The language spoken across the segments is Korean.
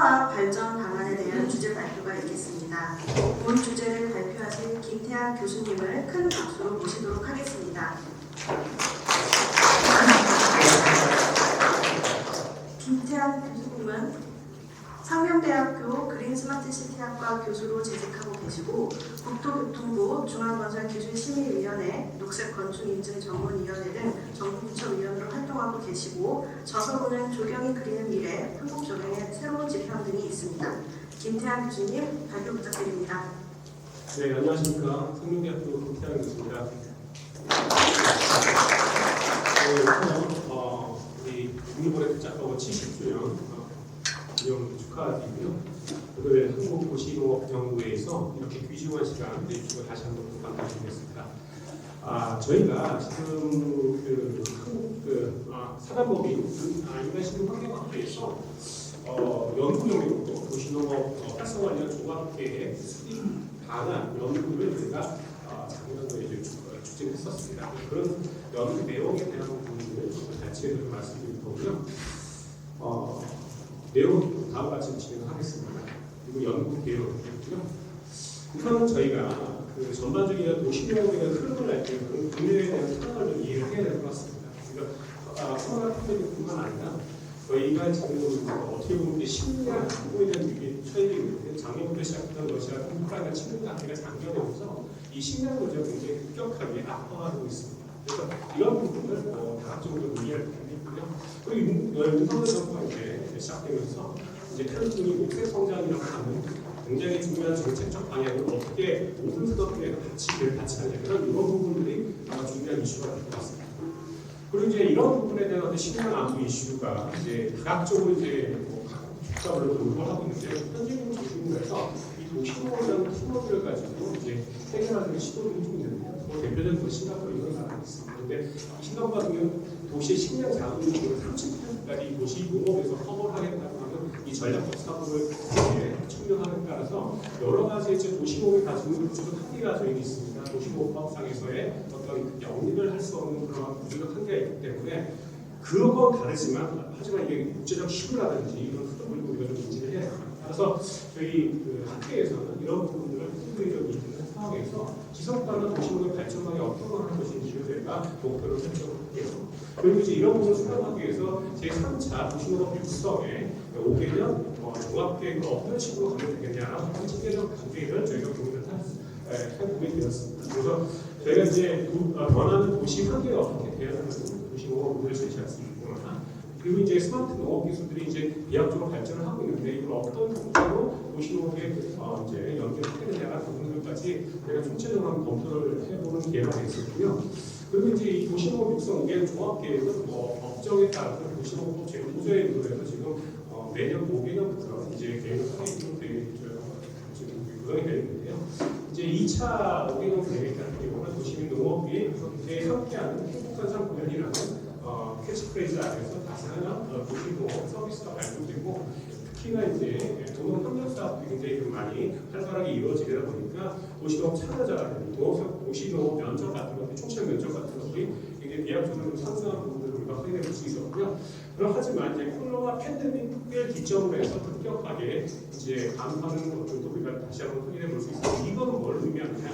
사업 발전 방안에 대한 주제 발표가 있겠습니다. 본 주제를 발표하신 김태한 교수님을 큰 박수로 모시도록 하겠습니다. 김태한 교수님은 상명대학교 그린스마트시티학과 교수로 재직하고 계시고 국토교통부 중앙건설기술심의위원회 녹색건축인증전문위원회 등 정부 부처위원으로 활동하고 계시고 저서로는 조경이 그리는 미래, 한국조경의 새로운 지평 등이 있습니다. 김태한 교수님 발표 부탁드립니다. 네, 안녕하십니까. 상명대학교 김태한 교수입니다. 우리 국립원의 특작하고 70주년 기념 축하드리고요. 오늘 한국도시농업연구회에서 이렇게 귀중한 시간 내주시고 다시 한번 감사드리겠습니다. 저희가 지금 한국 사단법인 인간식물환경학회에서 연구용으로 도시농업 활성화위원 종합계획 수립 방안 연구를 저희가 작년도에 이제 추진했었습니다. 그런 연구 내용에 대한 부분을 같이 말씀드릴 거고요. 내용은 다음과 같이 진행하겠습니다. 그리고 연구 계획이고요. 우선은 저희가 그 전반적인 도시농업에 대한 흐름을 알 때 그 분야에 대한 상황을 좀 이해를 해야 될 것 같습니다. 그러니까 코로나 팬데믹뿐만 아니라 저희가 지금 어떻게 보면 10년 정도에 대한 위기에 처해 있는데 작년부터 시작했던 러시아 우크라이나 침략 관계가 장기화되면서 이 식량 문제가 굉장히 급격하게 악화하고 있습니다. 그래서 이런 부분을 다각적으로 이해할 필요가 있고요. 그리고 윤석열 정부가 이제 시작되면서 이제 탈중이 녹색 성장이라고 하는 굉장히 중요한 정책적 방향을 어떻게 모든 산업계에서 같이 하냐 이런 부분들이 중요한 이슈가 될 것 같습니다. 그리고 이제 이런 부분에 대한 식량 안보 이슈가 이제 다각적으로 이제 국가별로 노력을 하고 있는데 현재적으로 중심으로 해서 이 도시농업이라는 키워드를 가지고 이제 해결하는 시도를 해주고 있는데요. 대표적인 건 싱가포르 이런 나라가 있습니다. 그런데 싱가포르 같은 경우는 도시의 식량 자원을 30%까지 도시 농업에서 커버를 하겠다고 하는 이 전략적 사업을 측면하는 데 따라서 여러 가지 이제 도시농업이 가지고 구조적 한계가 저희 있습니다. 도시농업법상에서의 어떤 영입을 할 수 없는 그런 구조적 한계가 있기 때문에 그런 건 다르지만 하지만 이게 국제적 시구라든지 이런 흐름을 우리가 좀 인지를 해야 됩니다. 따라서 저희 학회에서는 이런 부분들을 흔들리 있는 상황에서 지속가능 도시농업 발전망이 어떤 걸 하는 것인지를 저희가 목표를 설정할게요. 그리고 이제 이런 부분을 수행하기 위해서 제3차 도시농업 육성의 5개년 종합계획을 어떤 식으로 가면 되겠냐라고 하는 체계적 관계를 저희가 고민을 해보게 되었습니다. 그래서 저희가 이제 변하는 도시 환경에 어떻게 대응하는 도시농업을 제시했습니다. 그리고 이제 스마트 농업 기술들이 이제 비약적으로 발전을 하고 있는데 이걸 어떤 형태로 도시농업에 이제 연계를 하느냐라는 부분들까지 저희가 총체적으로 한번 검토를 해보는 기회가 되었고요. 그리고 이제 이 도시농업 육성 5개년 종합계획은 법정에 따라서 도시농업법 제5조에 의해서 지금 매년 5개년부터 이제 계획을 하게 지금 구성이 되어 있는데요. 이제 2차 5개년 계획 같은 경우는 도시민 농업이 함께하는 행복한 삶 구현이라는 캐치프레이즈 안에서 다양한 도시농업 서비스가 발표되고 특히나 이제 도농 협력 사업들이 굉장히 많이 활발하게 이루어지다 보니까 도시농업 참여자라든지 도시농업 면접 같은 것들, 총책 면접 같은 것들이 굉장히 비약적으로 상승한 부분들을 우리가 확인해 볼 수 있었고요. 하지만 이제 코로나 팬데믹 특별 기점으로 해서 급격하게 이제 감소하는 것들도 우리가 다시 한번 확인해 볼 수 있습니다. 이건 뭘 의미하느냐?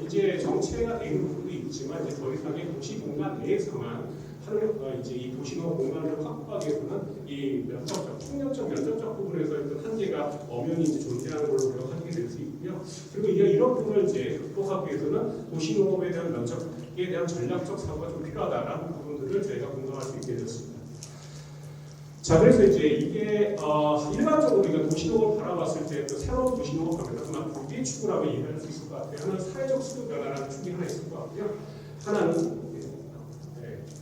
이제 정체가 되는 부분도 있지만 이제 더 이상의 도시 공간 내에서만 하는 이제 이 도시농업 공간을 확보하기 위해서는 이 면적적, 측면적, 면적적 부분에서 어떤 한계가 엄연히 이제 존재하는 걸로 우리가 확인이 될 수 있고요. 그리고 이런 부분을 이제 극복하기 위해서는 도시농업에 대한 면적에 대한 전략적 사고가 좀 필요하다라는 부분들을 저희가 공감할 수 있게 되었습니다. 자, 그래서 이제 이게 일반적으로 우리가 도시농업을 바라봤을 때 또 새로운 도시농업 하면 두 개의 축으로 하면 이해할 수 있을 것 같아요. 하나는 사회적 수요 변화라는 축이 하나 있을 것 같고요. 하나는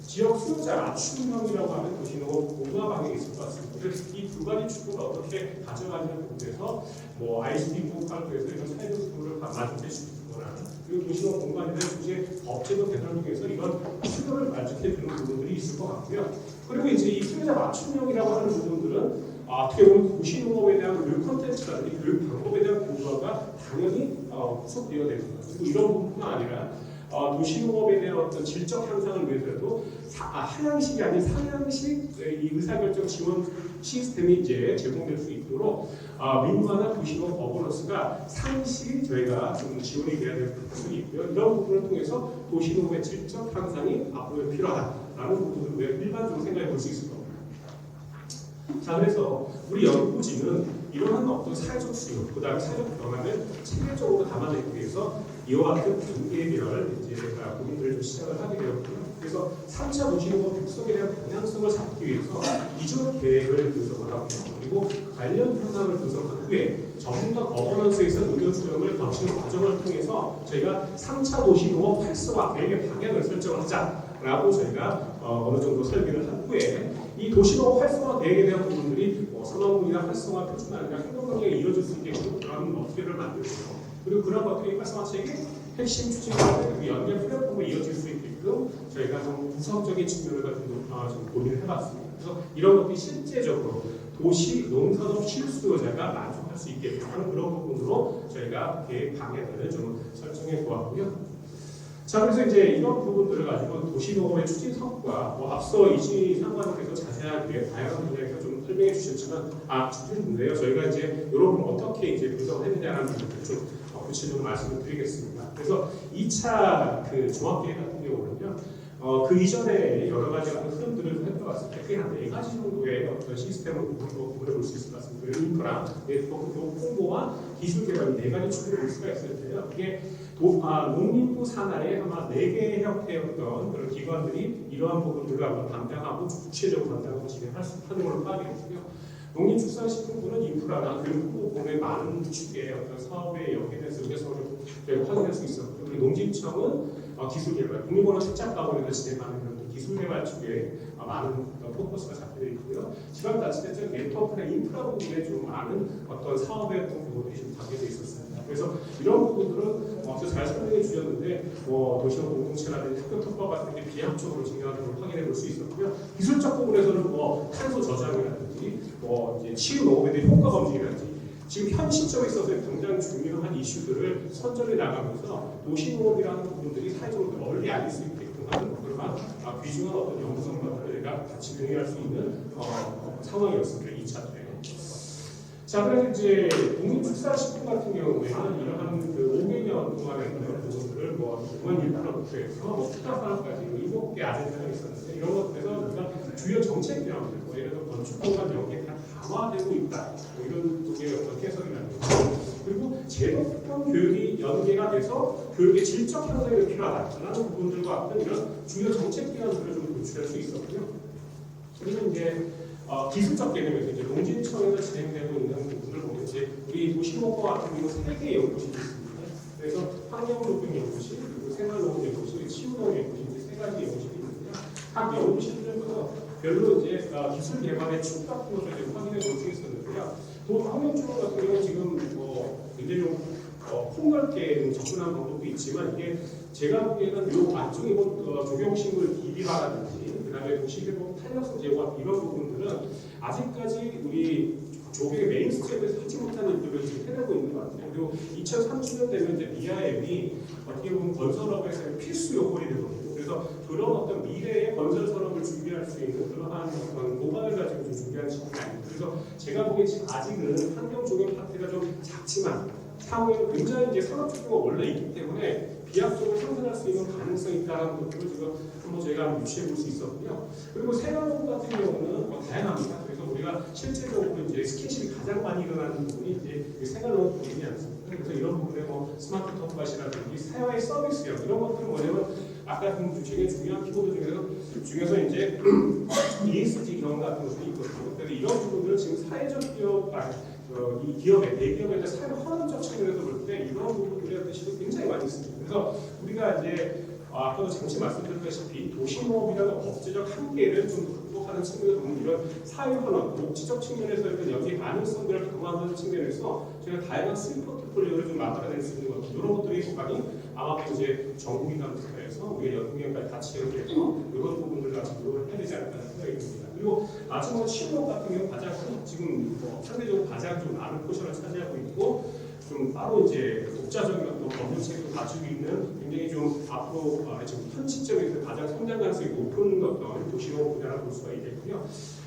지역 수요자 맞춤형이라고 하는 도시농업 공화 방향이 있을 것 같습니다. 그래서 이 두 가지 축을 어떻게 가져가냐는 부분에서 ICT 공학학교에서 이런 사회적 수요를 만족해 주거나 그리고 도시농업 공간에 대한 법제도 개선을 통해서 이런 수요를 만족해 주는 부분들이 있을 것 같고요. 그리고 이제 이 수요자 맞춤형이라고 하는 부분들은 어떻게 보면 도시농업에 대한 교육 콘텐츠라든지 교육 방법에 대한 공부가 당연히 후속되어야 됩니다. 그리고 이런 부분뿐만 아니라 도시농업에 대한 어떤 질적 향상을 위해서도 하향식이 아닌 상향식 이 의사결정 지원 시스템이 이제 제공될 수 있도록 민관화 도시농업 어버너스가 상시 저희가 좀 지원이 돼야 될 부분이 있고요. 이런 부분을 통해서 도시농업의 질적 향상이 앞으로 필요하다라는 부분을 우리가 일반적으로 생각해 볼 수 있을 겁니다. 자, 그래서 우리 연구진은 이러한 어떤 사회적 수요, 그 다음에 사회적 변화를 체계적으로 담아내기 위해서 이와 같은 단계별 이제 고민들을 좀 시작을 하게 되었고요. 그래서 3차 도시농업 육성에 대한 방향성을 잡기 위해서 이전 계획을 분석을 하고요. 그리고 관련 현황을 분석한 후에 전문가 거버넌스에서 의견 수렴을 거치는 과정을 통해서 저희가 3차 도시농업 활성화 계획의 방향을 설정을 하자라고 저희가 어느 정도 설계를 한 후에 이 도시농업 활성화 계획에 대한 부분들이 산업군이나 활성화 표준이 아니라 행동강에 이어질 수 있게끔 그런 머티리얼을 만들고요. 그리고 그런 것들이 활성화 체계의 핵심 추진과 연계 플랫폼을 이어질 수 있게끔 저희가 좀 구성적인 측면을 좀 고민을 해봤습니다. 그래서 이런 것들이 실제적으로 도시 농산업 실수요자가 만족할 수 있게끔 하는 그런 부분으로 저희가 계획 방향을 좀 설정해 보았고요. 자, 그래서 이제 이런 부분들을 가지고 도시농업의 추진 성과, 앞서 이진희 상관님께서 자세하게 다양한 분야에서 좀 설명해 주셨지만, 주셨는데요. 저희가 이제 이런 부분 어떻게 이제 분석을 했느냐라는 부분을 좀 구체적으로 말씀을 드리겠습니다. 그래서 2차 그 종합계획 같은 경우는요, 그 이전에 여러 가지 흐름들을 살펴봤을 때 크게 한 4가지 정도의 어떤 시스템을 구분해 볼 수 있을 것 같습니다. 인프라, 네트워크, 홍보와 기술 개발 4가지 축으로 볼 수가 있을 텐데요. 이게 농림부 산하의 아마 4개의 형태의 어떤 그런 기관들이 이러한 부분들을 한번 담당하고 구체적으로 담당하고 진행하는 걸로 파악되고요. 농림축산식품부는 인프라나 그리고 홍보의 많은 축의 어떤 사업에 연계돼서 우리가 확인할 수 있었고, 그리고 농진청은 기술개발, 국립원어 책자과학원에서 진행하는 그런 기술개발 쪽에 많은 포커스가 잡혀 있고요. 지방자치단체는 네트워크나 인프라 부분에 좀 많은 어떤 사업의 어떤 경우들이 좀 담겨져 있었습니다. 그래서 이런 부분들은 잘 설명해 주셨는데 도시형 공동체라든지 학교 특법 같은 게 비합적으로 진행하는 걸 확인해 볼 수 있었고요. 기술적 부분에서는 탄소 저장이라든지 이제 치유 농업에 대한 효과 검증이라든지 지금 현 시점에 있어서 굉장히 중요한 이슈들을 선점해 나가면서 도시농업이라는 부분들이 사회적으로 널리 알릴 수 있게끔 하는 그러한 귀중한 어떤 연구 성과들을 저희가 같이 공유할 수 있는 상황이었습니다. 2차 때. 자, 그래서 이제 농림축산식품 같은 경우에는 이러한 그 5개년 동안의 그런 부분들을 공원 일부러부터 해서 투자산업까지 7개 아젠다가 있었는데 이런 것들에서 우리가 주요 정책 기관들, 예를 들어 건축공간 연계 다 강화되고 있다. 이런 쪽의 어떤 해석이라는 거죠. 그리고 제도권 교육이 연계가 돼서 교육의 질적 향상이 필요하다라는 부분들과 같은 이런 주요 정책 기관들을 좀 도출할 수 있었고요. 그리고 이제 기술적 개념에서 이제 농진청에서 진행되고 있는 부분을 보면 이제 우리 도시농업과 같은 경우 3개의 연구실이 있습니다. 그래서 환경노동연구실, 그리고 생활농업연구실, 치유농업연구실 이제 3가지 연구실이 있는데요. 각 연구실들에서 별로 이제 기술 개발의 축 같은 것을 확인해 볼 수 있었는데요. 환경주문 같은 경우는 지금 굉장히 좀 폭넓게 접근하는 방법도 있지만 이게 제가 보기에는 요 안쪽에 조경식물 DB화라든지 그다음에 도시개발 탄력성 제고와 이런 부분들은 아직까지 우리 조경의 메인스트림에서 하지 못한 일들을 지금 해내고 있는 것 같아요. 그리고 2030년 되면 이제 미아앱이 어떻게 보면 건설업에서 필수 요건이 되거든요. 그래서 그런 어떤 미래의 건설 산업을 준비할 수 있는 그러한 어떤 모방을 가지고 좀 준비하는 시기가 아닙니다. 그래서 제가 보기에 지금 아직은 환경 조경 파트가 좀 작지만 향후에 굉장히 이제 산업 추구가 원래 있기 때문에 비약적으로 상승할 수 있는 가능성이 있다는 것들을 지금 한번 저희가 유추해 볼 수 있었고요. 그리고 생활농업 같은 경우는 다양합니다. 그래서 우리가 실제적으로 이제 스킨십이 가장 많이 일어나는 부분이 이제 생활농업 부분이지 않습니까? 그래서 이런 부분에 스마트 톱밭이라든지 사회의 서비스형 이런 것들은 뭐냐면 아까 되게 중요한 키워드 중에서 이제 ESG 경험 같은 것들이 있거든요. 그래서 이런 부분들은 지금 사회적 기업 이 기업의 대기업의 사회 환원적 측면에서 볼 때 이런 부분들의 뜻이 굉장히 많이 있습니다. 그래서 우리가 이제 아까도 잠시 말씀드렸다시피 도시농업이라는 법제적 한계를 좀 극복하는 측면에서 보면 이런 사회 환원, 복지적 측면에서 이런 연계 가능성들을 강화하는 측면에서 저희가 다양한 수익 포트폴리오를 좀 만들어낼 수 있는 것들 이런 것들이 소강이 아마도 이제 정부기관에서 우리가 연구기관까지 같이 연계해서 이런 부분들을 같이 노력을 해야 되지 않을까 생각이 듭니다. 그리고 마지막으로 실업 같은 경우 가장 지금 상대적으로 가장 좀 많은 포션을 차지하고 있고 좀 따로 이제 독자적인 어떤 법률책을 가지고 있는 굉장히 좀 앞으로 지금 현 시점에서 가장 성장 가능성이 높은 어떤 도시농업 분야라고 볼 수가 있겠고요.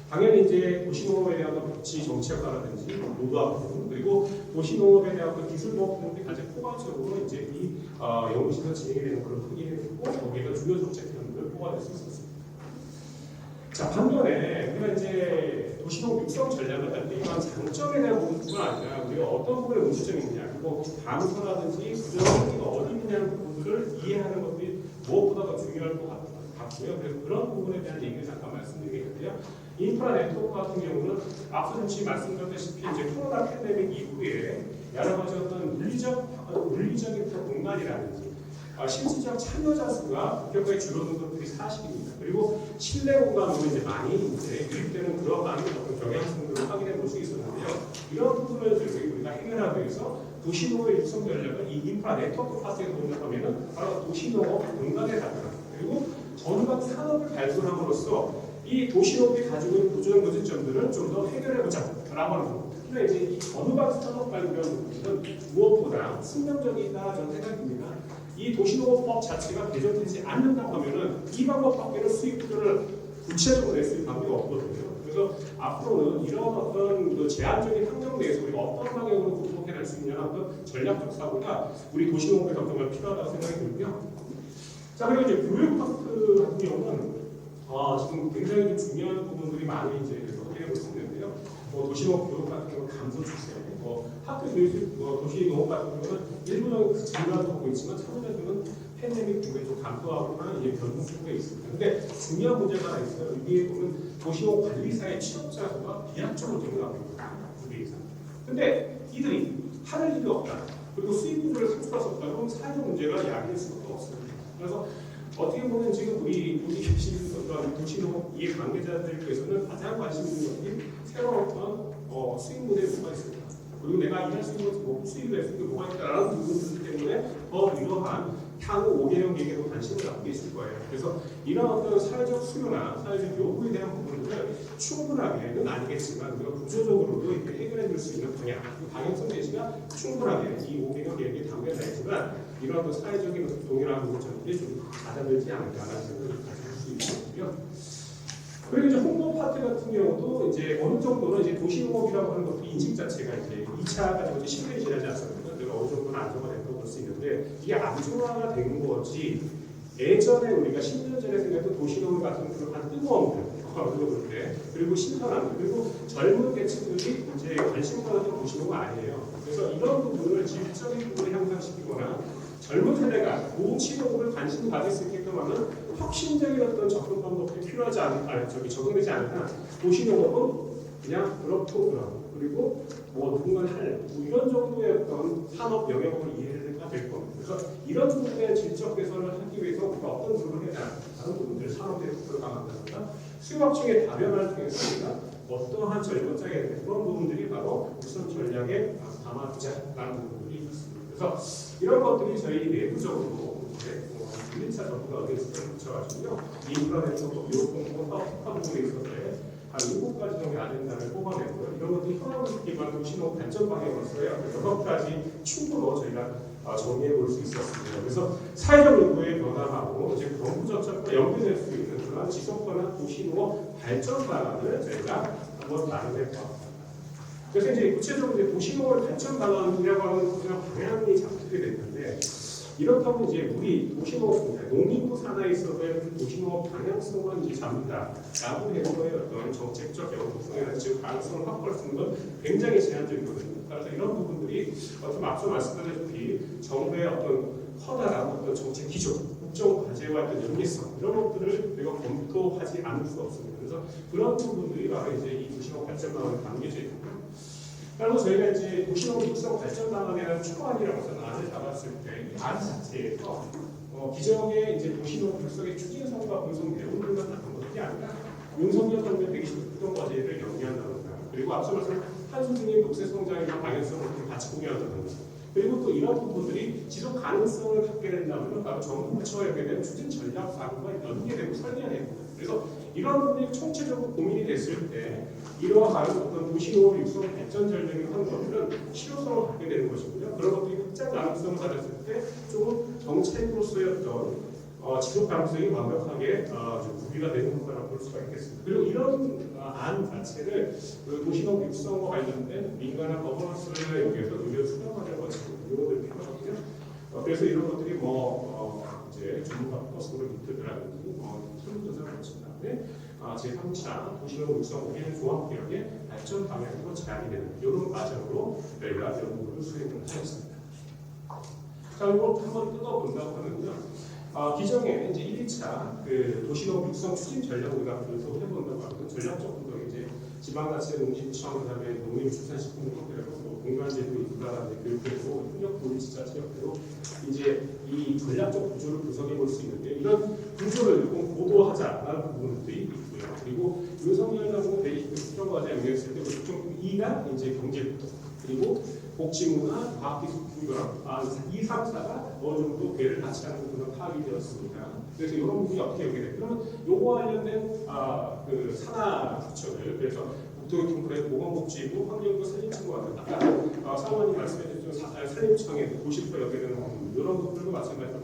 당연히 이제 도시농업에 대한 복지 정책화라든지 노후화 부분 그리고 도시농업에 대한 기술보호 부분이 가장 포괄적으로 이제 이 연구실에서 진행이 되는 그런 크기를 듣고 거기에서 주요 정책 현안을 포괄할 수 있었습니다. 자 반면에 우리가 이제 도시농업 육성 전략을 할 때 이러한 장점에 대한 부분뿐만 아니라 우리가 어떤 부분에 문제점이 있느냐 그리고 감소라든지 부정적인 어디 있느냐는 부분들을 이해하는 것들이 무엇보다 더 중요할 것 같고요. 그래서 그런 부분에 대한 얘기를 잠깐 말씀드리겠는데요. 인프라 네트워크 같은 경우는 앞서 잠시 말씀드렸다시피 이제 코로나 팬데믹 이후에 여러 가지 어떤 물리적인 공간이라든지 실질적 참여자 수가 급격하게 줄어든 것들이 사실입니다. 그리고 실내 공간으로 이제 많이 이제 유입되는 그러한 어떤 경향성들을 확인해 볼 수 있었는데요. 이런 부분을 우리가 해결하기 위해서 도시농업의 육성 전략을 이 인프라 네트워크 파트에서 본다면은 바로 도시농업 공간에 답변 그리고 전반 산업을 발굴함으로써 이 도시농업이 가지고 있는 부정점들을 좀 더 해결해보자라고 하는 거. 특히나 이제 이 전후방 산업 발굴은 무엇보다 승명적이다 저는 생각입니다. 이 도시농업법 자체가 개정되지 않는다고 하면은 이 방법밖에는 수익 구조를 구체적으로 낼 수 있는 방법이 없거든요. 그래서 앞으로는 이런 어떤 그 제한적인 환경 내에서 우리가 어떤 방향으로 극복해낼 수 있냐는 어떤 전략적 사고가 우리 도시농업에 정말 필요하다고 생각이 들고요. 자 그리고 이제 교육 파트 같은 경우는 지금 굉장히 좀 중요한 부분들이 많이 이제 확인해 볼 수 있는데요. 도시농업 교육 같은 경우 감소 추세, 학교 교육, 도시농업 같은 경우는 일부는 증가도 하고 있지만 참여자들은 팬데믹 중에 좀 감소하거나 이제 변동 속에 있습니다. 근데 중요한 문제가 하나 있어요. 여기에 보면 도시농업 관리사의 취업자 수가 비약적으로 증가하고 있거든요. 2배 이상. 근데 이들이 하는 일이 없다. 그리고 수익 구조를 상승할 수 없다. 그럼 사회적 문제가 야기될 수밖에 없습니다. 그래서 어떻게 보면 지금 우리 계신 도시농업 이해 관계자들께서는 가장 관심 있는 것이 새로운 어떤 수익 모델이 뭐가 있을까? 그리고 내가 일할 수 있는 수익을 낼 수 있는 게 뭐가 있다라는 부분들 때문에 더 이러한 향후 5개년 계획에도 관심을 갖고 계실 거예요. 그래서 이런 어떤 사회적 수요나 사회적 요구에 대한 부분들을 충분하게는 아니겠지만 우리가 구조적으로도 이렇게 해결해 줄 수 있는 방향성 제시가 충분하게 이 5개년 계획에 담겨져 있지만 이런 어떤 사회적인 동일한 문제점들이 좀 잦아들지 않을까라는 생각을 가질 수 있고요. 그리고 이제 홍보 파트 같은 경우도 이제 어느 정도는 이제 도시농업이라고 하는 것도 인식 자체가 이제 2차가 이제 10년이 지나지 않습니까? 그래서 어느 정도는 안정화됐다고 볼 수 있는데 이게 안정화가 된 거지 예전에 우리가 10년 전에 생각했던 도시농업 같은 그런 뜨거운 그럴 때 그리고 신선함 그리고 젊은 계층들이 이제 관심 가는 도시농업 아니에요. 그래서 이런 부분을 질적인 부분을 향상시키거나 젊은 세대가 도시농업을 관심 가질 수 있게끔 하는 혁신적인 어떤 접근 방법이 필요하지 적용되지 않으나 도시농업은 그냥 그렇고 그리고 누군가 이런 정도의 어떤 산업 영역을 이해가 될 겁니다. 그래서 이런 부분의 질적 개선을 하기 위해서 우리가 어떤 노력을 해야 하는 부분들 산업의 목표를 강화한다든가 수요업층의 다변화를 통해서 우리가 어떠한 전략을 짜게 되는 그런 부분들이 바로 우선 전략에 담아두자라는 부분들이 있습니다. 그래서 이런 것들이 저희 내부적으로 1차 정부가 의견서를 붙여가지고요. 인프라 네트워크 교육공고 사업 부분에 있어서 한 7가지 정도의 아젠다를 뽑아내고요. 이런 것들이 현황을 기반 도시농업 발전 방향으로서요. 6가지 축으로 저희가 정리해 볼 수 있었습니다. 그래서 사회적 요구에 변화하고 이제 정부 정책과 연계될 수 있는 그런 지속가능한 도시농업 발전 방안을 저희가 한번 나눠낼 것 같습니다. 그래서 이제 구체적으로 이제 도시농업을 발전 방안이라고 하는 그런 방향이 잡히게 됐는데 이렇다면 이제 우리 도시농업 농림부 산하에 있어서의 도시농업 방향성을 이제 잡는다라고 되는 거에 어떤 정책적 연구성이나 지금 가능성을 확보할 수 있는 건 굉장히 제한적이거든요. 따라서 이런 부분들이 좀 앞서 말씀드렸다시피 정부의 어떤 커다란 어떤 정책 기조, 국정 과제와 어떤 연계성 이런 것들을 우리가 검토하지 않을 수 없습니다. 그래서 그런 부분들이 바로 이제 이 도시농업 발전 방안에 담겨져 있고요. 그래서 저희가 이제 도시농업 육성 발전 방안에 대한 초안이라고 해서 안을 잡았을 때 이 안 자체에서 기존의 이제 도시농업 육성의 추진성과 분석 내용들만 담은 것이 아니라 윤석열 정부의 120년 과제를 연계한다든가 그리고 앞서 말씀 한수진의 녹색 성장이나 방향성을 같이 공유한다든가 그리고 또 이런 부분들이 지속 가능성을 갖게 된다면 바로 정부 부처와 연계된 추진 전략 사고가 연계되고 설계가 됩니다. 그래서 이런 부분이 총체적으로 고민이 됐을 때 이러한 어떤 도시노후 육성 발전 전략의 한 것들은 실효성을 갖게 되는 것이고요. 그런 것들이 확장 가능성을 가졌을 때 조금 정책으로서의 어떤 지속 가능성이 완벽하게 좀 구비가 되는 것이라고 볼 수가 있겠습니다. 그리고 이런 안 자체를 그 도시노후 육성과 관련된 민간한 거버넌스에 의해서 의료 수렴하는 것이고 이것들 필요하거든요. 그래서 이런 것들이 이제 전문가 버스를 밑들라든지 설문조사를 거친 다음에 제3차 도시노후 육성 우리는 종합개혁의 발전 방향으로 제안이 되는 이런 과정으로 저희가 연구를 수행을 하였습니다. 자, 이거 한번 뜯어본다고 하면요. 기존에 이제 1차 그 도시노후 육성 추진 전략 우리가 분석해본다고 하면 전략적 분석이 이제 지방자치 농림청 그다음에 농림축산식품협회로 공간제도 인프라 교육회로 협력도시지자체협회로 이제 이 전략적 구조를 분석해 볼 수 있는데 이런 구조를 조금 보도하자라는 부분들이 있고요. 그리고 윤석열하고 국정과제 연결했을 때 국정 2가 이제 경제부터 그리고 복지문화, 과학기술, 이 3, 4가 어느 정도 배를 같이 하는 부분은 파악이 되었습니다. 그래서 이런 부분이 어떻게 연결돼요? 그러면 요거 관련된 그 산하 부처들, 그래서 국토교통부의 보건복지부, 환경부, 산림청과 아까 사원님 말씀해주신 산림청의 도시부터 연결되는 부분, 이런 부분들도 마찬가지로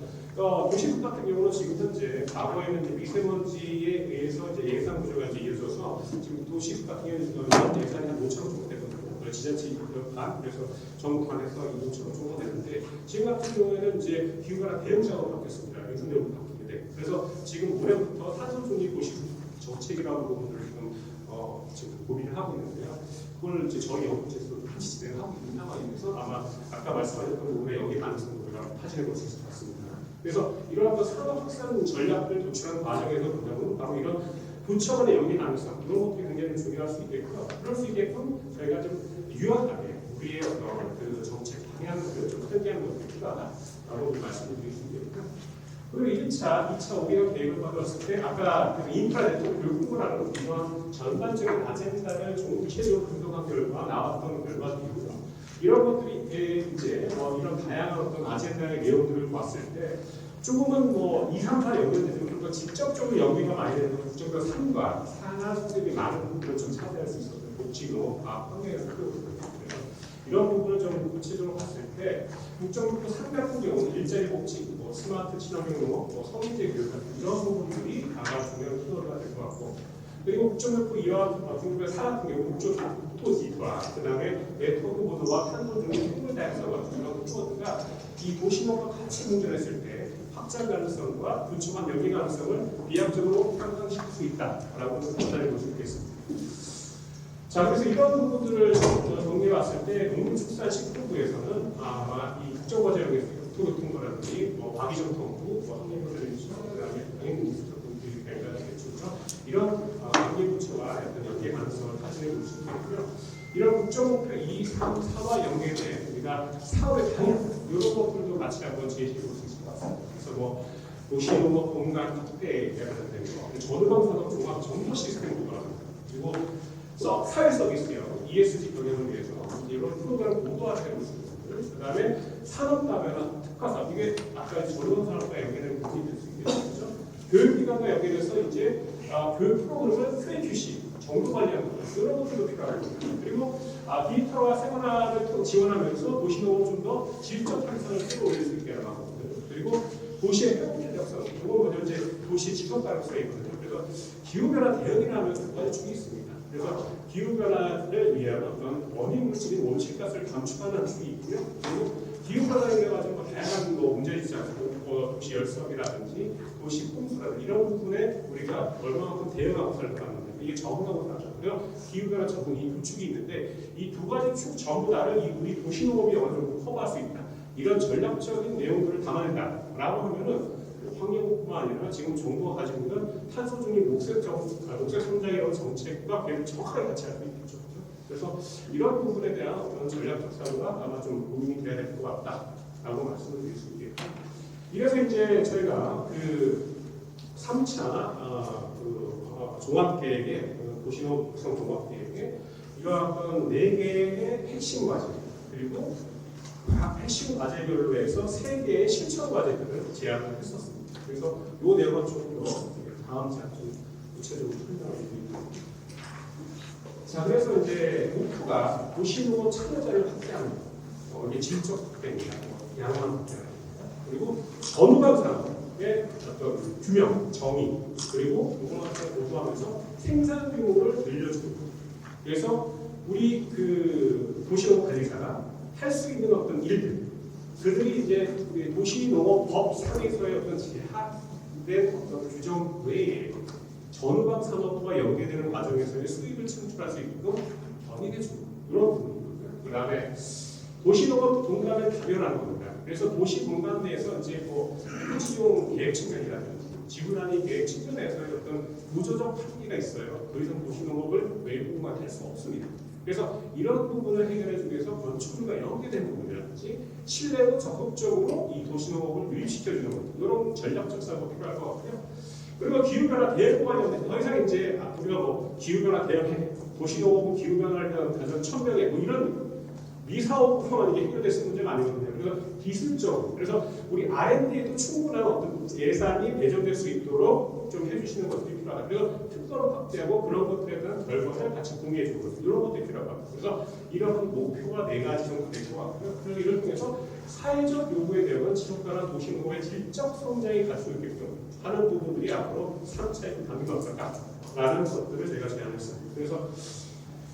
도시부 같은 경우는 지금 현재 과거에는 이제 미세먼지에 의해서 이제 예산 구조가 이제 이어져서 지금 도시부 같은 경우는 예산이 한 5천 원 정도 되거든요. 지자체 반 그래서 정부관에서 2천 원 정도 되는데 지금 같은 경우에는 이제 기후가 대응 작업으로 바뀌었습니다. 예산대로 바뀌게 돼. 그래서 지금 올해부터 탄소 중립 도시 정책이라는 부분을 지금 고민을 하고 있는데요. 그걸 이제 저희 연구체에서 같이 진행하고 있는 상황이면서 아마 아까 말씀하셨던 부분에 여기 가능성을 우리가 파진해 볼 수 있을 것 같습니다. 그래서 이러한 산업 확산 전략을 도출하는 과정에서 보자면 바로 이런 부처 간의 연계 가능성 이런 것들이 굉장히 중요할 수 있겠고요. 그럴 수 있게끔 저희가 좀 유연하게 우리의 그 정책 방향을 좀 설계하는 것이 필요하다라고 말씀드릴 수 있겠고요. 그리고 1차, 2차 우리가 계획을 가져왔을 때 아까 그 인프라 네트워크 교육부라는 이런 전반적인 아젠다를 좀 구체적으로 분석한 결과 나왔던 결과들이고요. 이런 것들이 이제 이런 다양한 어떤 아젠다의 내용들을 봤을 때 조금은 2, 3, 4 연결되는 좀 더 직접적으로 연계가 많이 되는 국정과 3과 산하 수립이 많은 부분을 좀 차지할 수 있었어요. 복지로, 환경에서 크거든요. 이런 부분을 좀 구체적으로 봤을 때 국정부터 3 같은 경우는 일자리 복지, 스마트 친환경, 성인재 교육 같은 이런 부분들이 아마 중요한 키워드가 될 것 같고 그리고 국정부터 이와 중국의 4 같은 경우 국토지도화, 그 다음에 네트워크 보도와 탄소 중의 생물 다양성 같은 이런 키워드가 이 도시농과 같이 공존했을 때 확장 가능성과 부처간 연계 가능성을 비약적으로 향상시킬 수 있다라고 판단해 볼 수 있겠습니다. 자, 그래서 이런 부분들을 정리해 봤을 때 농림축산식품부에서는 아마 이 국정과제령에서 국토교통부라든지 과기정통부, 환경부처, 그다음에 방역민수처 이런 관계부처와 어떤 연계 가능성을 가지고 볼 수 있겠고요. 이런 국정목표 2, 3, 4와 연계된 우리가 사업의 방향 이런 것들도 같이 한번 제시해 볼 수 있을 것 같습니다. 그래서 도시농업 공간 확대에 관련된 거, 전후방산업 종합 정보 시스템 구조랍니다. 그리고 사회 서비스요, ESG 경영을 위해서 이런 프로그램 모두화되는 것입니다. 그 다음에 산업다변화, 특화사업, 이게 아까 전후방산업과 연계되는 부분이 될 수 있겠죠. 교육기관과 연계돼서 이제 교육 프로그램을 프레큐시, 정도 관리하는 것, 이런 것들도 필요하고 그리고 디지털화 생활화를 지원하면서 도시농업을 좀 더 질적 향상을 끌어올릴 수 있게 하거든요. 그리고 도시의 회복 탄력성, 이건 먼저 이제 도시의 지속 가능성이 있거든요. 그래서 기후변화 대응이라면 두 가지 축이 있습니다. 그래서 기후변화를 위한 어떤 원인 물질인 온실가스를 감축하는 축이 있고요. 그리고 기후변화에 가지고 다양한 문제들이 있지 않습니까? 도시 열성이라든지 도시 홍수라든지 이런 부분에 우리가 얼마만큼 대응하고 살아가는 이게 적응하고 살아가고요. 기후변화 적응 이 두 축이 있는데 이 두 가지 축 전부 다를 우리 도시농업이 어느 정도 커버할 수 있다. 이런 전략적인 내용들을 담아낸다라고 하면은 환경뿐만 아니라 지금 정부가 가지고 있는 탄소 중립 녹색 성장이라는 정책과 계속 정확하게 같이 할 수 있겠죠. 그래서 이런 부분에 대한 어떤 전략적 사고가 아마 좀 고민이 돼야 될 것 같다라고 말씀을 드릴 수 있겠고. 이래서 이제 저희가 그 3차 종합계획의 도시농업 육성 종합계획에 이러한 4개의 핵심 과제 그리고 각 핵심 과제별로 해서 3개의 실천 과제들을 제안을 했었습니다. 그래서 이 내용은 조금 더 다음 장 좀 구체적으로 설명을 드리겠습니다. 자, 그래서 이제 목표가 도시노 참여자를 확대하는 거. 이게 질적 확대입니다. 양만 확대합니다. 그리고 전후방 산업의 어떤 규명, 정의, 그리고 공공화를 고도하면서 생산 규모를 늘려주는 거. 그래서 우리 그 도시농업 관리사가 할 수 있는 어떤 일들, 그들이 이제 도시농업법 상에서의 어떤 제한된 어떤 규정 외에 전후방 산업과 연계되는 과정에서의 수익을 창출할 수 있도록 견인해주는 이런 부분입니다. 그 다음에 도시농업 공간을 다변화하는 겁니다. 그래서 도시 공간 내에서 이제 토지용 계획 측면이라든지 지구단위 계획 측면에서의 어떤 구조적 한계가 있어요. 더 이상 도시농업을 외부만 할 수 없습니다. 그래서 이런 부분을 해결해주기 위해서 건축물과 연계된 부분이라든지 실내로 적극적으로 이 도시농업을 유입시켜주는 것, 이런 전략적 사고가 필요할 것 같고요. 그리고 기후변화 대응과 관련된 더 이상 이제 우리가 기후변화 대응해 도시농업은 기후변화를 위한 가장 천명의 이런 미사업으로만 이게 해결됐을 문제가 아니거든요. 그래서 기술적으로, 그래서 우리 R&D에도 충분한 어떤 예산이 배정될 수 있도록 좀 해주시는 것들이 필요하다. 그래서 특허를 확대하고 그런 것들에 대한 결과를 같이 공유해주는 것, 이런 것들이 필요하다. 그래서 이런 목표가 4가지 정도 될 것 같고요. 그리고 이를 통해서 사회적 요구에 대한 지속가능한 도시농업의 질적 성장이 갈 수 있게끔 하는 부분들이 앞으로 3차의 단계가 없을까라는 것들을 제가 제안했습니다. 그래서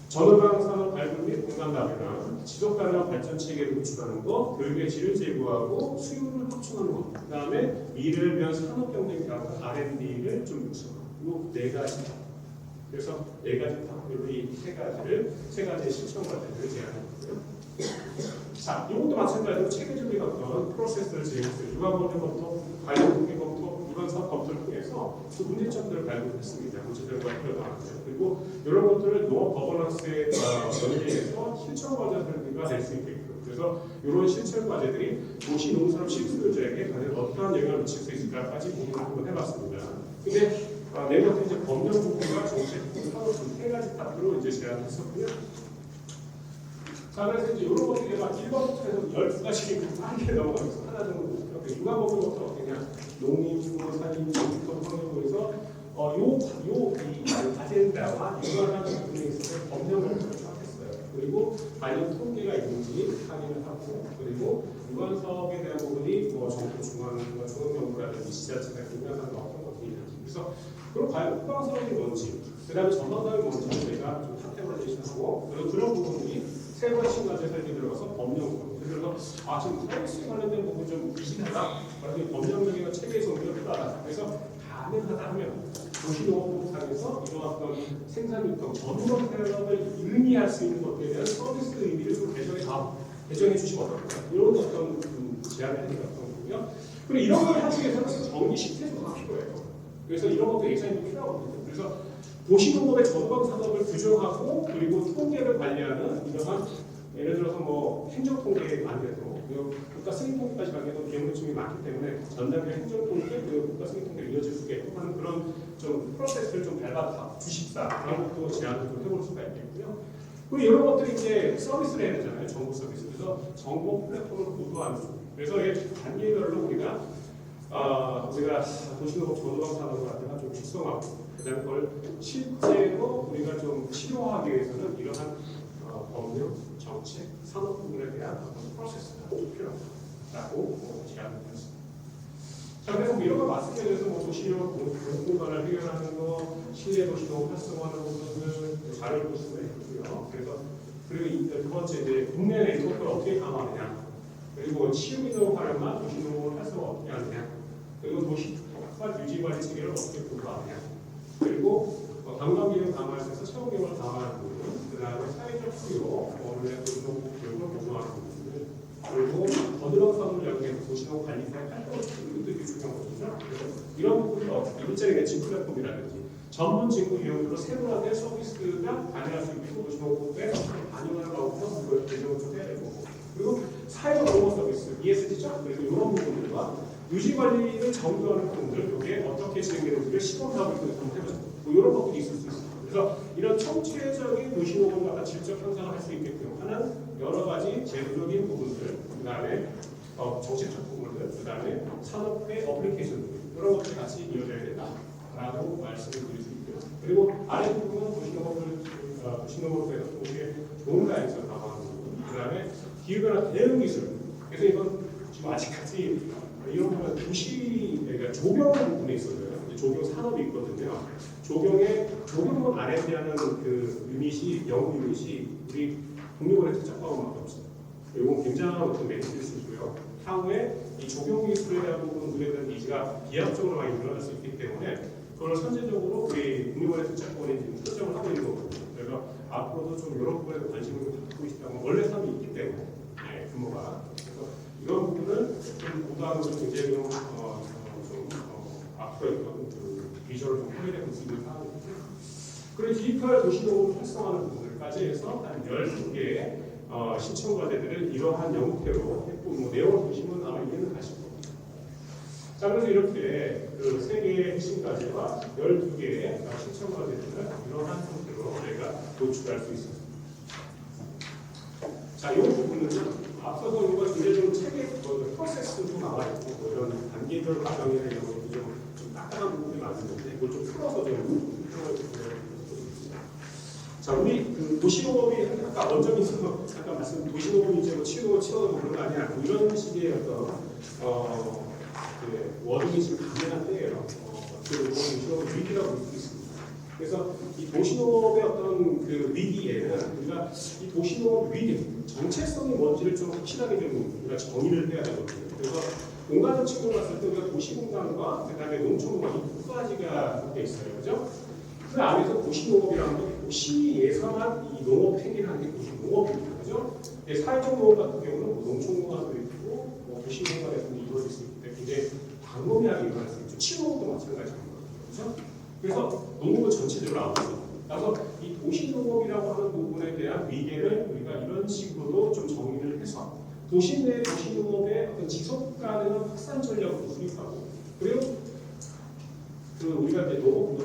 전후방 산업 발굴 및 공간 다변화, 지속 가능한 발전 체계를 구축하는 것, 교육의 질을 제고하고 수요를 확충하는 것, 그 다음에 미래를 위한 산업 경쟁 결합 R&D를 좀 육성하고 4가지. 그래서 4가지 탑으로 이 세 가지의 실천 과제들을 제안했고요. 자, 이것도 마찬가지로 체계적인 어떤 프로세스를 제공했어요. 유관검토부터 관련 통계검토, 유관사업 검토를 통해서 그 문제점들을 발굴했습니다. 문제점과 필요가 많고요. 그리고 이런 것들을 농업 거버넌스에 연계해서 실천 과제 설계가 될 수 있게끔. 그래서 이런 실천 과제들이 도시 농산업 실수요자에게 과연 어떠한 영향을 미칠 수 있을까까지 고민을 한번 해봤습니다. 근데 네 번째 이제 법령 부분과 정책 부분 세 가지 파트로 이제 제안했었고요. 자, 그래서 이제 이런 것들이 막 1번부터 해서 12가지 빠르게 넘어가면서 하나 정도 유관 부분부터 어떻게냐, 농림, 산림, 농토, 환경부에서 이 아젠다와 유관하는 부분에 있어서 법령 검토를 시작했어요. 그리고 관련 통계가 있는지 확인을 하고, 그리고 유관 사업에 대한 부분이 정부 중앙정부라든지 지자체가 유관하는 어떤 것들이 있는지, 그래서 그럼 과연 후방 사업이 뭔지, 그다음에 전방 사업이 뭔지를 저희가 좀 카테고라이제이션하고, 그리고 그런 부분이 세 번씩 과제 설계 들어가서 법령 부분. 그래서 지금 서비스 관련된 부분 좀 미진하다. 그래서 법령적인 체계 정비가 필요하다. 그래서 가능하다 하면 도시농업부상에서 이런 어떤 생산 유통 전문 산업을 의미할 수 있는 것들에 대한 서비스 의미를 좀 개정해 주시면 어떨까? 이런 어떤 제안을 해드렸던 거고요. 그리고 이런 걸 하기 위해서는 정기 시스템이 필요해요. 그래서 이런 것도 예산이 필요하거든요. 그래서 도시농업의 전방 산업을 규정하고, 그리고 통계를 관리하는 이러한, 예를 들어서 행정통계 관계도 국가 승인통계까지 가기에도 비용요청이 많기 때문에 전담의 행정통계, 그리고 국가 승인통계를 이어질 수가 있고 하는 그런 좀 프로세스를 좀 밟아 주십사, 그런 것도 제안을 좀 해볼 수가 있겠고요. 그리고 이런 것들이 이제 서비스를 해야 되잖아요. 정보 서비스. 그래서 정보 플랫폼을 고도화하는 중. 그래서 이게 단계별로 우리가 도시농업 전후방 산업을 갖다가 좀 육성하고, 그다음에 그걸 실제로 우리가 좀 치료하기 위해서는 이러한 법령, 정책, 산업 부분에 대한 어떤 프로세스가 좀 필요하다고 제안을 했습니다. 자, 그래서 이런 걸 말씀드려서 도시용 공간을 해결하는 거, 실내 도시농업 활성화하는 부분을 자료를 볼 수가 있고요. 그래서 그리고 두 번째 이제 국내 네트워크를 어떻게 강화하느냐, 그리고 치유기능 활용만 도시농업을 활성화 어떻게 하느냐, 그리고 도시 특화 유지 관리 체계를 어떻게 구조하느냐, 그리고 관광기능 강화에서 체험경을 강화하는 부분, 그 다음에 사회적 수요, 교육을 보조하는 부분들, 그리고 거드렁 사업을 연계해서 도시농업 관리사의 활동을 이것도 되게 중요한 거거든요. 그래서 이런 부분도 일자리 매칭 플랫폼이라든지 전문 직무 이용으로 세분화된 서비스가 반영할 수 있고 도시농업에 반영하는 방법도 그걸 개정을 좀 해야 되고, 그리고 사회적 공모 서비스, ESG죠. 그리고 이런 부분들과 유지 관리를 정교하는 부분들, 이게 어떻게 진행되는지를 시범사업을 좀 해보죠. 이런 것들이 있을 수 있습니다. 그래서 이런 총체적인 도시농업을 갖다 질적 형성을 할 수 있게끔 하는 여러 가지 제도적인 부분들, 그 다음에 정책적 부분들, 그 다음에 산업의 어플리케이션들, 이런 것들이 같이 이어져야 된다. 라고 말씀을 드릴 수 있고요. 그리고 아래 부분은 도시농업을 해서 우리의 좋은 가에서 나가는 부분. 그 다음에 기후변화 대응 기술. 그래서 이건 지금 아직까지 이런 부분은 그러니까 조경 부분에 있어요. 조경 산업이 있거든요. 조경은 R&D라는 그 유닛이 영국 유닛이 우리 국립원의 특작과목밖에 없어요. 이건 굉장한 어떤 메리트일 수 있고요. 향후에 이 조경 기술에 대한 부분에 대한 니즈가 비약적으로 많이 늘어날 수 있기 때문에 그걸 선제적으로 우리 국립원의 특작과원이 지금 설정을 하고 있는 거거든요. 그래서 앞으로도 좀 이런 부분에 관심을 좀 갖고 있다고 원래 삶이 있기 때문에 규모가 그래서 이런 부분을 좀 보다는 좀 굉장히 좀 앞으로 어떤 그 비전을 좀 확인해 볼 수 있는 상황이고요. 그리고 디지털 도시농업을 활성화하는 부분까지 해서 한 12개의 신청과제들을 이러한 영국회로 했고 뭐 내용을 보시면 아마 이해는 가실 겁니다. 자, 그래서 이렇게 그 3개의 핵심 과제와 12개의 신청과제들을 이러한 형태로 저희가 도출할 수 있습니다. 자, 이 부분은요. 앞서서 이거 굉장히 좀 책의 프로세스도 나와 있고 뭐 이런 단계별 과정에 대한 것도 좀 딱딱한 부분이 많은데 이걸 좀 풀어서 좀 자, 우리 그 도시농업이 아까 원점에서 잠깐 말씀 도시농업이 이제 뭐 치우고 그런 거 아니야. 뭐 이런 식의 어떤 그 워딩이 지금 가능한 때예요. 그 도시농업 위기라고 볼 수 있습니다. 그래서 이 도시농업의 어떤 그 위기에는 우리가 이 도시농업 위기 정체성이 뭔지를 좀 확실하게 좀 우리가 정의를 해야 되거든요. 그래서 공간적 측면으로 봤을 때 우리가 도시공간과 그다음에 농촌공간 이 두 가지가 함께 있어요, 그렇죠? 그 안에서 도시농업이라는 건 도시 예산한 이 농업 행위를 하는 게 도시농업입니다, 그렇죠? 사회적 농업 같은 경우는 뭐 농촌공간도 있고 뭐 도시공간에서도 이루어질 수 있기 때문에 굉장히 광범위하게 일어날 수 있죠. 치료도 마찬가지입니다, 그렇죠? 그래서 농업은 전체적으로 나오죠. 그래서 이 도시농업이라고 하는 부분에 대한 위계를 우리가 이런 식으로도 좀 정의를 해서 도시 내 도시농업의 어떤 지속 가능한 확산 전략을 수립하고 그리고 그 우리가 이제 농업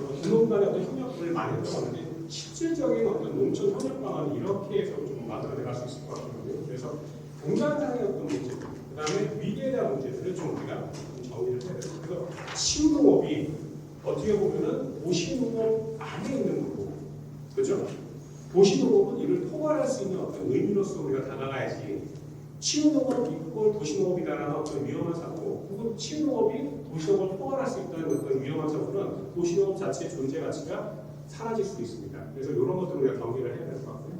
간의 어떤 협력을 많이 했었는데 실질적인 어떤 농촌 협력 방안을 이렇게 해서 좀 만들어내갈 수 있을 것 같거든요. 그래서 공간상의 어떤 문제들, 그다음에 위계에 대한 문제들을 좀 우리가 좀 정의를 해야 돼요. 그래서 치유농업이 어떻게 보면은 도시농업 안에 있는 거고, 그렇죠? 도시농업은 이를 포괄할 수 있는 어떤 의미로서 우리가 다가가야지. 치유농업 이걸 도시농업이다라는 어떤 위험한 사고, 혹은 치유농업이 도시농업을 포괄할 수 있다는 어떤 위험한 사고는 도시농업 자체의 존재 가치가 사라질 수도 있습니다. 그래서 이런 것들을 우리가 경계를 해야 될 것 같고요.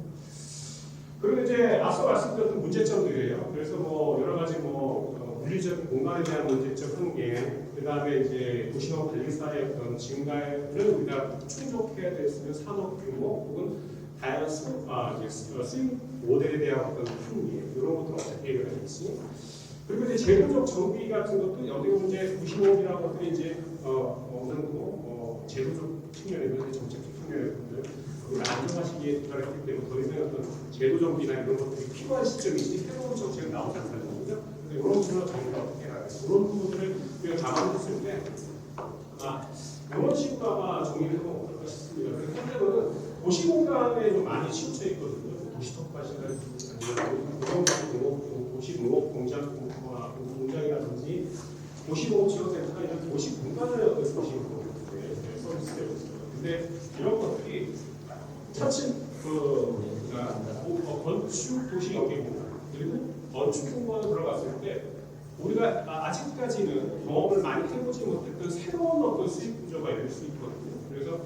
그리고 이제 앞서 말씀드렸던 문제점들이에요. 그래서 뭐 여러 가지 뭐 물리적 공간에 대한 문제점 한계, 그 다음에 이제 도시농업 관리사의 어떤 증가를 우리가 충족해야 될 수 있는 산업 규모 혹은 다양한 수익 모델에 대한 어떤 한계 이런 것들을 어떻게 해결할지. 그리고 이제 제도적 정비 같은 것도 어떻게 보면 이제 도시농업이라는 것들이 이제 어느 정도 제도적 측면에서 정책적 측면에서 안정화시기에 도달했기 때문에 더 이상 어떤 제도 정비나 이런 것들이 필요한 시점이지 새로운 정책은 나오지 않다는 거죠. 그래서 이런 부분을 정리가 어떻게 해야 돼요? 이런 부분들을 우리가 감안했을 때 이런 식으로 아마 정리를 하면 어떨까 싶습니다. 그래서 현재로는 도시공간에 좀 많이 치우쳐 있거든요. 도시특화시나 도시농업 공장이라든지 도시농업 지원센터나 이런 도시공간을 어떤 중심으로 서비스되고 있습니다. 근데 이런 것들이 차츰 건축 도시 연계공간 그리고 건축 공간에 들어갔을 때 우리가 아직까지는 경험을 많이 해보지 못했던 새로운 어떤 수익 구조가 이룰 수 있거든요. 그래서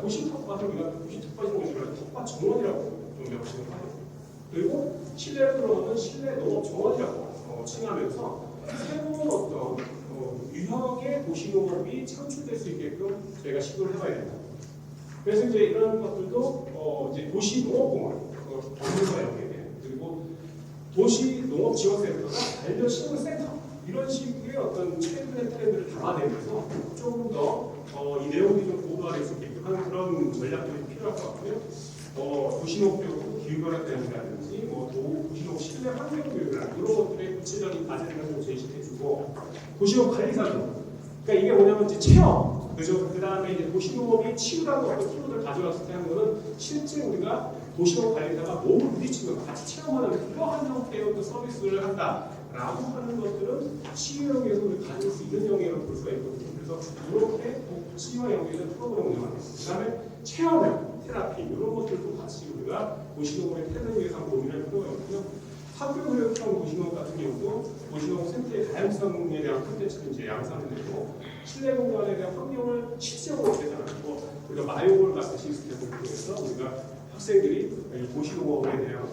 도시 텃밭을 우리가 도시 텃밭이라고 하지만 텃밭 정원이라고 좀 명칭을 하죠. 그리고 실내로 들어가는 실내 농업 정원이라고 칭하면서 새로운 어떤 유형의 도시 농업이 창출될 수 있게끔 저희가 시도를 해봐야 된다. 그래서 이제 이런 것들도 이제 도시 농업공원, 법률과 연계된 그리고 도시 농업 지원센터나 반려 시설센터 이런 식의 어떤 최근의 트렌드를 담아내면서 좀 더 이 내용이 좀 고도화될 수 있게끔 하는 그런 전략들이 필요할 것 같고요. 도시농업교육, 기후변화 대응이라든지 도시농업 실내 환경교육이라든지 이런 것들의 구체적인 과제들을 좀 제시해주고 도시농업 관리사도 그러니까 이게 뭐냐면 이제 체험 그죠? 그 다음에 이제 도시농업이 치유라는 어떤 키워드를 가져왔을 때 하는 거는 실제 우리가 도시농업 관리사가 몸을 부딪히면 같이 체험하는 그러한 형태의 어떤 서비스를 한다라고 하는 것들은 치유형에서 우리 가질 수 있는 영역을 볼 수가 있거든요. 그래서 이렇게 복지와 연계된 프로그램을 운영하는 거예요. 그 다음에 체험형, 테라피 이런 것들도 같이 우리가 도시농업의 태도에 대해서 고민할 필요가 있고요. 학교교육형 도시농업 같은 경우도 도시농업 생태의 다양성에 대한 콘텐츠를 이제 양산을 내고 실내 공간에 대한 환경을 실제적으로 개선하고 우리가 마요볼 같은 시스템을 통해서 우리가 학생들이 이 도시농업에 대한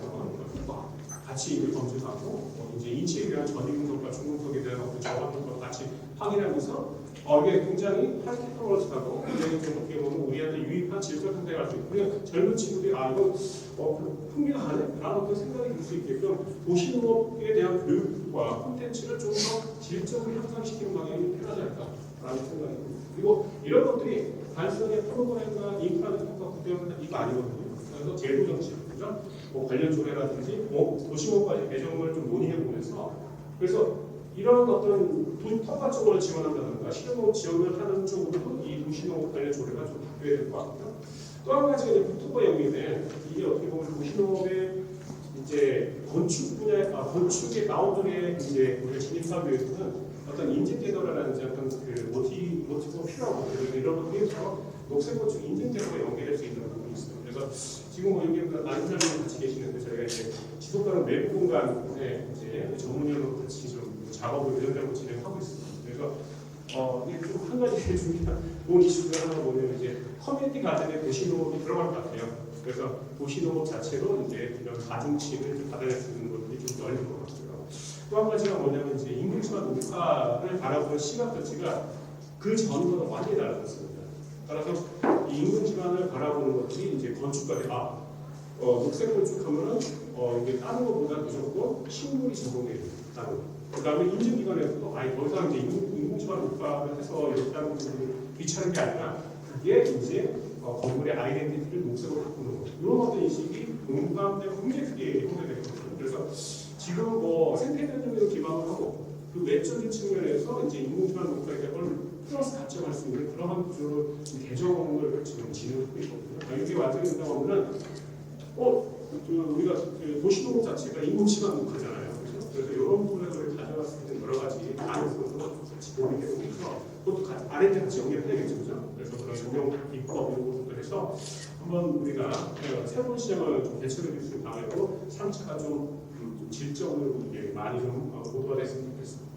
같이 이걸 검증하고 이제 인체에 대한 전이분석과 중분석에 대한 어떤 저항을 같이 확인하면서 이게 굉장히 하이 테크놀로지하고 굉장히 좀 어떻게 보면 우리한테 유익한 질적 상태가 갈 수 있고 그냥 젊은 친구들이 이거 흥미가 가네? 라는 어떤 생각이 들 수 있게끔 도시농업에 대한 교육과 콘텐츠를 좀 더 질적으로 향상시키는 방향이 필요하지 않을까라는 생각이 듭니다. 그리고 이런 것들이 단순하게 프로그램과 인프라적 효과 때문에 이거 아니거든요. 그래서 제도 정책, 그죠? 관련 조례라든지 도시농업까지 개정을 좀 논의해 보면서 그래서 이런 어떤 통과 쪽으로 지원한다든가 실용업 지원을 하는 쪽으로도 이 도시농업 관련 조례가 좀 바뀌어야 될 것 같고요. 또 한 가지가 이제 국토부가 연계된 이게 어떻게 보면 도시농업의 이제 건축 분야, 건축의 바운더리에 이제 우리가 진입하기 위해서는 어떤 인증제도라든지 어떤 그 모티브가 필요하고 이런 것들이 바로 녹색건축 인증제도에 연계될 수 있는 부분이 있어요. 그래서 지금 여기 많은 사람들이 같이 계시는데 저희가 이제 지속가능 외부 공간에 이제 전문용으로 같이 좀 작업을 이런다고 진행하고 있습니다. 그래서 이게 좀 한 가지 중요한 좋은 이슈가 하나 보면 이제 커뮤니티 가든에 도시농업이 들어갈 것 같아요. 그래서 도시농업 자체로 이제 이런 가중치를 받아낼 수 있는 것들이 좀 열릴 것 같고요. 또 한 가지가 뭐냐면 이제 인구지방 녹화를 바라보는 시각 자체가 그 전보다 완전히 달라졌습니다. 따라서 이 인근 지방을 바라보는 것들이 이제 건축가들이 녹색 건축하면은 이게 다른 것보다 무조건 식물이 적용되는 다른. 그다음에 인증기관에서도 더 이상 이제 인공지방 녹화를 해서 이렇게 하는 부분이 귀찮은 게 아니라 그게 이제 건물의 아이덴티티를 녹색으로 바꾸는 거. 이런 어떤 인식이 공감되고 굉장히 크게 형성되거든요. 그래서 지금 생태 변경을 기반으로 하고 그 외적인 측면에서 이제 인공지방 녹화에 대한 플러스 가점할 수 있는 그러한 구조로 개정을 지금 진행하고 있거든요. 이게 완성이 된다고 하면은 우리가 도시농업 자체가 인공지방 녹화잖아요. 그래서 이런 부분을 가져갔을 때 여러 가지 가능성도 같이 고민해 보면서 그것도 아래때 같이 연결해야겠죠. 그래서 그런 적용 입법 이런 것들 해서 한번 우리가 새로운 시장을 좀 대처해 줄 수 있는 방향으로 3차가 좀 질적으로 많이 좀 보도가 됐으면 좋겠습니다.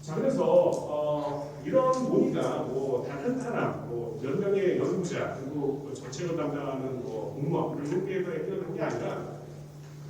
자, 그래서 이런 논의가 단 한 사람, 몇 명의 연구자 그리고 정책을 담당하는 공무원 이런 계획에 뛰어드는 게 아니라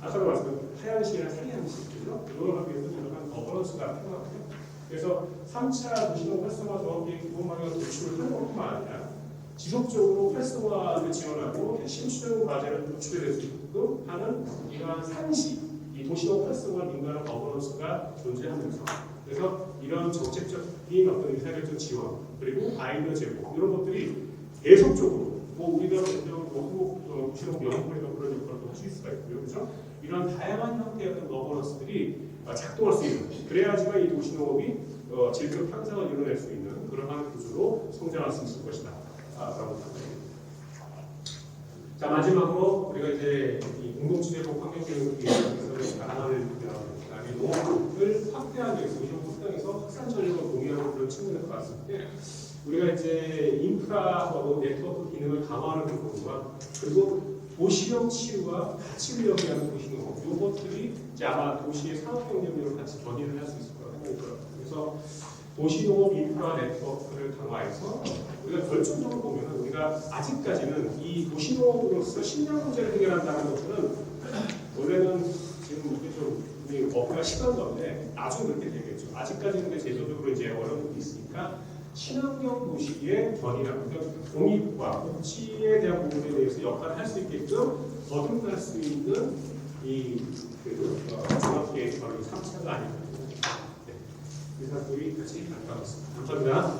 아까도 말씀드린 하향시나 상향시죠. 이걸 하기 위해서 이러한 거버넌스가 필요하거든요. 그래서 3차 도시농업 활성화 조합의 기본 방향을 도출을 하는 것뿐만 아니라 지속적으로 활성화를 지원하고 신축 과제를 도출해낼 수 있게끔 하는 이러한 상시, 이 도시농업 활성화 민간의 거버넌스가 존재하면서 그래서 이런 정책적인 어떤 의사결정 지원 그리고 아이디어 제공 이런 것들이 계속적으로 우리가 한국 도시농업 연구회가 그런 역할도 하실 수가 있고요, 그렇죠? 이런 다양한 형태의 어떤 거버넌스들이 작동할 수 있는 그래야지만 이 도시농업이 질적 향상을 이뤄낼 수 있는 그러한 구조로 성장할 수 있을 것이다. 라고 생각합니다. 자, 마지막으로 우리가 이제 이 공동지대복 환경교육을 위해서 나라를 그다음에 농업을 확대하기 위해서 이런 확장해서 확산 전략을 공유하는 그런 측면을 봤을 때 우리가 이제 인프라하고 네트워크 기능을 강화하는 부분과 그리고 도시형 치유와 같이 운영하는 도시농업 이것들이 이제 아마 도시의 산업 경쟁력을 같이 견인을 할 수 있을 거라고 생각합니다. 그래서 도시농업 인프라 네트워크를 강화해서 우리가 결정적으로 보면 우리가 아직까지는 이 도시농업으로서 식량 문제를 해결한다는 것들은 원래는 지금 이게 좀 업무가 시간 건데 나중에 그렇게 되겠죠. 아직까지는 제도적으로 이제 어려움이 있으니까 친환경 도시의 견인하고 그러니까 공익과 복지에 대한 부분에 대해서 역할을 할 수 있게끔 거듭날 수 있는 이 종합계획 바로 이 3차가 아닐까. 네. 의사들이 같이 발표하겠습니다. 감사합니다.